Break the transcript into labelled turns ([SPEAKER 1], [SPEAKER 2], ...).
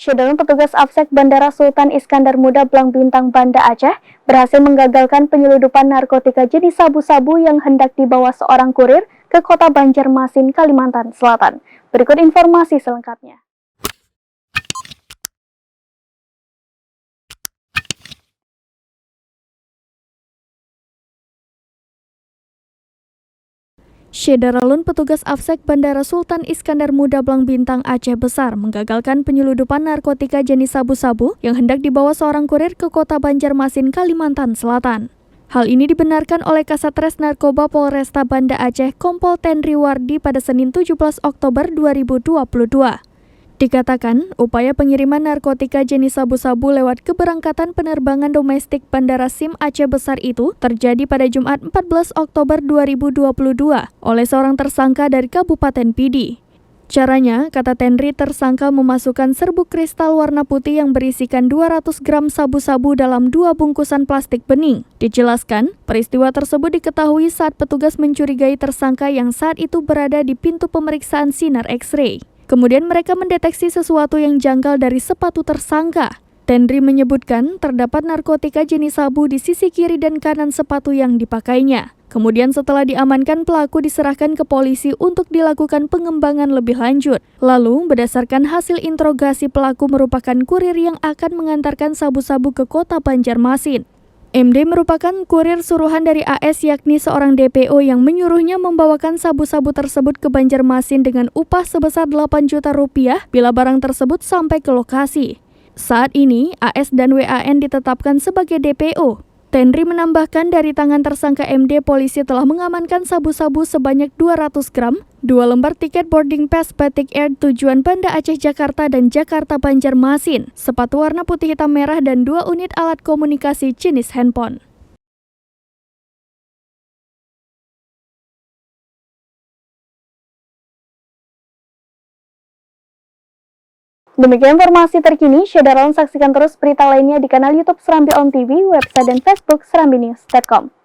[SPEAKER 1] Saudara, petugas Afsek Bandara Sultan Iskandar Muda Blang Bintang Banda Aceh berhasil menggagalkan penyeludupan narkotika jenis sabu-sabu yang hendak dibawa seorang kurir ke kota Banjarmasin, Kalimantan Selatan. Berikut informasi selengkapnya. Syederalun petugas Afsek Bandara Sultan Iskandar Muda Blang Bintang Aceh Besar menggagalkan penyeludupan narkotika jenis sabu-sabu yang hendak dibawa seorang kurir ke kota Banjarmasin, Kalimantan Selatan. Hal ini dibenarkan oleh Kasatres Narkoba Polresta Banda Aceh Kompol Tenri Wardi pada Senin 17 Oktober 2022. Dikatakan, upaya pengiriman narkotika jenis sabu-sabu lewat keberangkatan penerbangan domestik Bandara SIM Aceh Besar itu terjadi pada Jumat 14 Oktober 2022 oleh seorang tersangka dari Kabupaten Pidi. Caranya, kata Tenri, tersangka memasukkan serbuk kristal warna putih yang berisikan 200 gram sabu-sabu dalam 2 bungkusan plastik bening. Dijelaskan, peristiwa tersebut diketahui saat petugas mencurigai tersangka yang saat itu berada di pintu pemeriksaan sinar X-ray. Kemudian mereka mendeteksi sesuatu yang janggal dari sepatu tersangka. Tenri menyebutkan terdapat narkotika jenis sabu di sisi kiri dan kanan sepatu yang dipakainya. Kemudian setelah diamankan, pelaku diserahkan ke polisi untuk dilakukan pengembangan lebih lanjut. Lalu, berdasarkan hasil interogasi, pelaku merupakan kurir yang akan mengantarkan sabu-sabu ke kota Banjarmasin. MD merupakan kurir suruhan dari AS, yakni seorang DPO yang menyuruhnya membawakan sabu-sabu tersebut ke Banjarmasin dengan upah sebesar 8 juta rupiah bila barang tersebut sampai ke lokasi. Saat ini, AS dan WAN ditetapkan sebagai DPO. Tenri menambahkan dari tangan tersangka MD, polisi telah mengamankan sabu-sabu sebanyak 200 gram, 2 lembar tiket boarding pass Batik Air tujuan Banda Aceh Jakarta dan Jakarta Banjarmasin, sepatu warna putih hitam merah dan 2 unit alat komunikasi jenis handphone. Demikian informasi terkini, Syederalun saksikan terus berita lainnya di kanal YouTube Serambi On TV, website dan Facebook serambinews.com.